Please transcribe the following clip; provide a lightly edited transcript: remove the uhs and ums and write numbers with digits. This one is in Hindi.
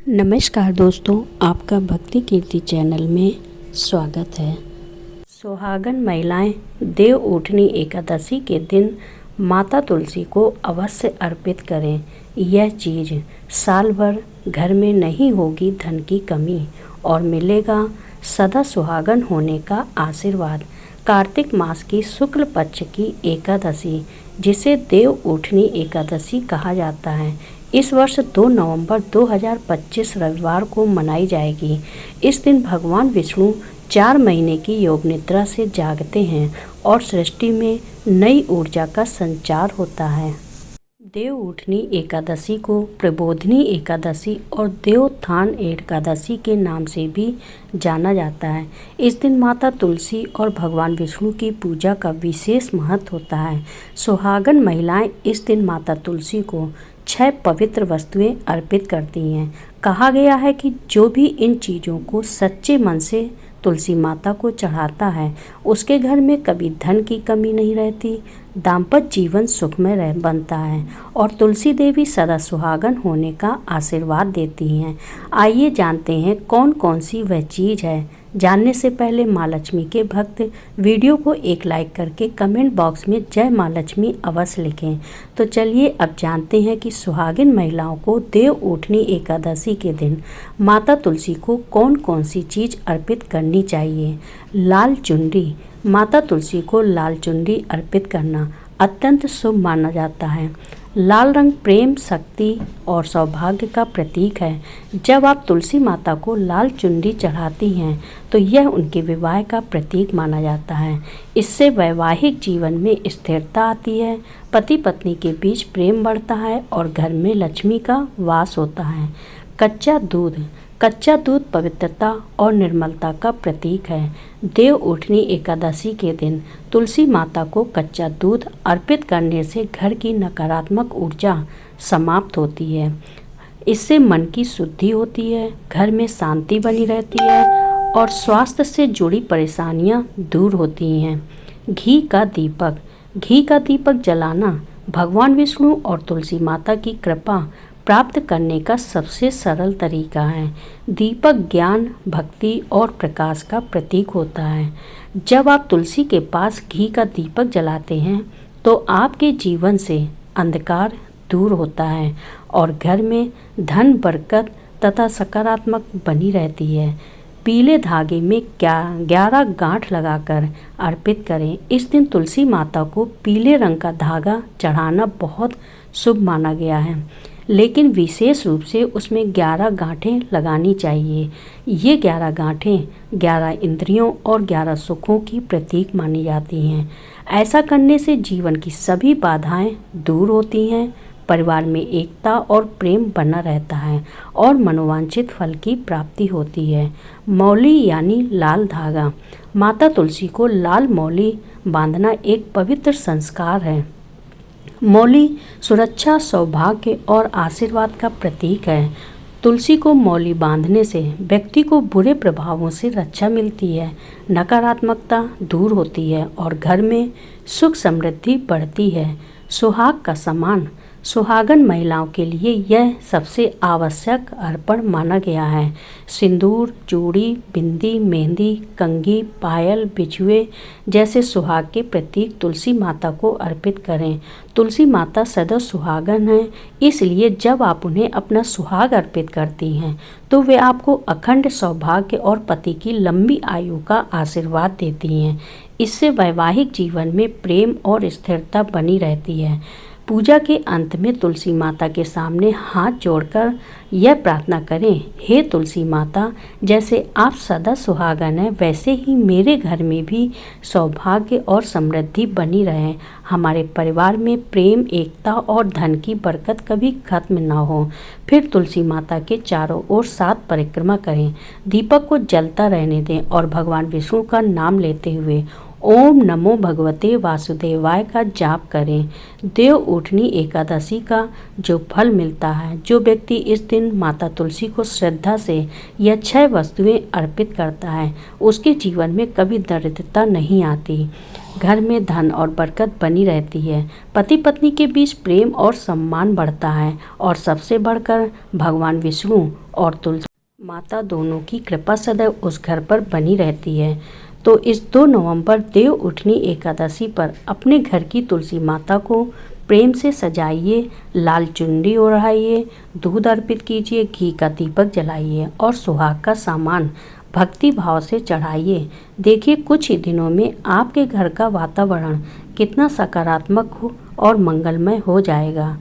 नमस्कार दोस्तों, आपका भक्ति कीर्ति चैनल में स्वागत है। सुहागन महिलाएं देवउठनी एकादशी के दिन माता तुलसी को अवश्य अर्पित करें। यह चीज़ साल भर घर में नहीं होगी धन की कमी और मिलेगा सदा सुहागन होने का आशीर्वाद। कार्तिक मास की शुक्ल पक्ष की एकादशी, जिसे देवउठनी एकादशी कहा जाता है, इस वर्ष 2 नवंबर 2025 रविवार को मनाई जाएगी। इस दिन भगवान विष्णु 4 महीने की योग निद्रा से जागते हैं और सृष्टि में नई ऊर्जा का संचार होता है। देवउठनी एकादशी को प्रबोधिनी एकादशी और देवोत्थान एकादशी के नाम से भी जाना जाता है। इस दिन माता तुलसी और भगवान विष्णु की पूजा का विशेष महत्व होता है। सुहागन महिलाएं इस दिन माता तुलसी को 6 पवित्र वस्तुएं अर्पित करती हैं। कहा गया है कि जो भी इन चीज़ों को सच्चे मन से तुलसी माता को चढ़ाता है, उसके घर में कभी धन की कमी नहीं रहती, दाम्पत्य जीवन सुखमय बनता है और तुलसी देवी सदा सुहागन होने का आशीर्वाद देती हैं। आइए जानते हैं कौन कौन सी वह चीज़ है। जानने से पहले माँ लक्ष्मी के भक्त वीडियो को एक लाइक करके कमेंट बॉक्स में जय माँ लक्ष्मी अवश्य लिखें। तो चलिए अब जानते हैं कि सुहागिन महिलाओं को देवउठनी एकादशी के दिन माता तुलसी को कौन कौन सी चीज़ अर्पित करनी चाहिए। लाल चुनरी। माता तुलसी को लाल चुनरी अर्पित करना अत्यंत शुभ माना जाता है। लाल रंग प्रेम, शक्ति और सौभाग्य का प्रतीक है। जब आप तुलसी माता को लाल चुनरी चढ़ाती हैं तो यह उनके विवाह का प्रतीक माना जाता है। इससे वैवाहिक जीवन में स्थिरता आती है, पति पत्नी के बीच प्रेम बढ़ता है और घर में लक्ष्मी का वास होता है। कच्चा दूध। कच्चा दूध पवित्रता और निर्मलता का प्रतीक है। देवउठनी एकादशी के दिन तुलसी माता को कच्चा दूध अर्पित करने से घर की नकारात्मक ऊर्जा समाप्त होती है। इससे मन की शुद्धि होती है, घर में शांति बनी रहती है और स्वास्थ्य से जुड़ी परेशानियां दूर होती हैं। घी का दीपक। घी का दीपक जलाना भगवान विष्णु और तुलसी माता की कृपा प्राप्त करने का सबसे सरल तरीका है। दीपक ज्ञान, भक्ति और प्रकाश का प्रतीक होता है। जब आप तुलसी के पास घी का दीपक जलाते हैं तो आपके जीवन से अंधकार दूर होता है और घर में धन, बरकत तथा सकारात्मक बनी रहती है। पीले धागे में 11 गांठ लगाकर अर्पित करें। इस दिन तुलसी माता को पीले रंग का धागा चढ़ाना बहुत शुभ माना गया है, लेकिन विशेष रूप से उसमें 11 गांठें लगानी चाहिए। ये 11 गांठें 11 इंद्रियों और 11 सुखों की प्रतीक मानी जाती हैं। ऐसा करने से जीवन की सभी बाधाएं दूर होती हैं, परिवार में एकता और प्रेम बना रहता है और मनोवांछित फल की प्राप्ति होती है। मौली यानी लाल धागा। माता तुलसी को लाल मौली बांधना एक पवित्र संस्कार है। मौली सुरक्षा, सौभाग्य और आशीर्वाद का प्रतीक है। तुलसी को मौली बांधने से व्यक्ति को बुरे प्रभावों से रक्षा मिलती है, नकारात्मकता दूर होती है और घर में सुख समृद्धि बढ़ती है। सुहाग का सामान। सुहागन महिलाओं के लिए यह सबसे आवश्यक अर्पण माना गया है। सिंदूर, चूड़ी, बिंदी, मेहंदी, कंघी, पायल, बिछुए जैसे सुहाग के प्रतीक तुलसी माता को अर्पित करें। तुलसी माता सदा सुहागन हैं, इसलिए जब आप उन्हें अपना सुहाग अर्पित करती हैं तो वे आपको अखंड सौभाग्य और पति की लंबी आयु का आशीर्वाद देती हैं। इससे वैवाहिक जीवन में प्रेम और स्थिरता बनी रहती है। पूजा के अंत में तुलसी माता के सामने हाथ जोड़कर यह प्रार्थना करें, हे तुलसी माता, जैसे आप सदा सुहागन हैं वैसे ही मेरे घर में भी सौभाग्य और समृद्धि बनी रहे। हमारे परिवार में प्रेम, एकता और धन की बरकत कभी खत्म ना हो। फिर तुलसी माता के चारों ओर 7 परिक्रमा करें। दीपक को जलता रहने दें और भगवान विष्णु का नाम लेते हुए ओम नमो भगवते वासुदेवाय का जाप करें। देव उठनी एकादशी का जो फल मिलता है, जो व्यक्ति इस दिन माता तुलसी को श्रद्धा से यह 6 वस्तुएं अर्पित करता है, उसके जीवन में कभी दरिद्रता नहीं आती। घर में धन और बरकत बनी रहती है। पति पत्नी के बीच प्रेम और सम्मान बढ़ता है और सबसे बढ़कर भगवान विष्णु और तुलसी माता दोनों की कृपा सदैव उस घर पर बनी रहती है। तो इस 2 नवंबर देव उठनी एकादशी पर अपने घर की तुलसी माता को प्रेम से सजाइए, लाल चुनरी ओढ़ाइए, दूध अर्पित कीजिए, घी का दीपक जलाइए और सुहाग का सामान भक्ति भाव से चढ़ाइए। देखिए कुछ ही दिनों में आपके घर का वातावरण कितना सकारात्मक हो और मंगलमय हो जाएगा।